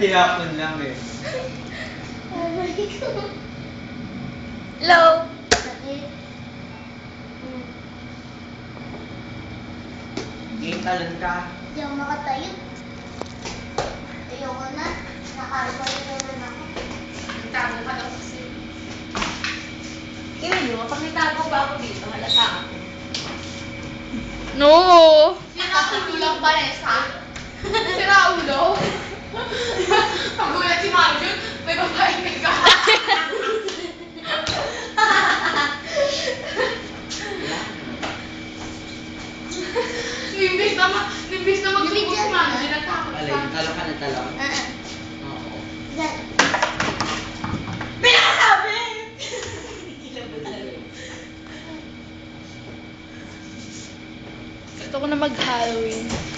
Tinapon lang eh. Oh my God. Hello? Sakit. Game talon ka. Hindi ako makatayo. Ayoko na. Nakalpay naman ako. Tago ka daw kasi. Tingnan nyo, kapag nagtago ba ako dito, halata ako. No! Sinaulo lang, Vanessa. Sinaulo? Ang gulat si Marjun, may babae may ka. Nimbis na magsuko si Marjun, natakot Alay, sa. talon ka na talon. Oo. Yan. Pinasabi! Gusto ko na mag-Halloween.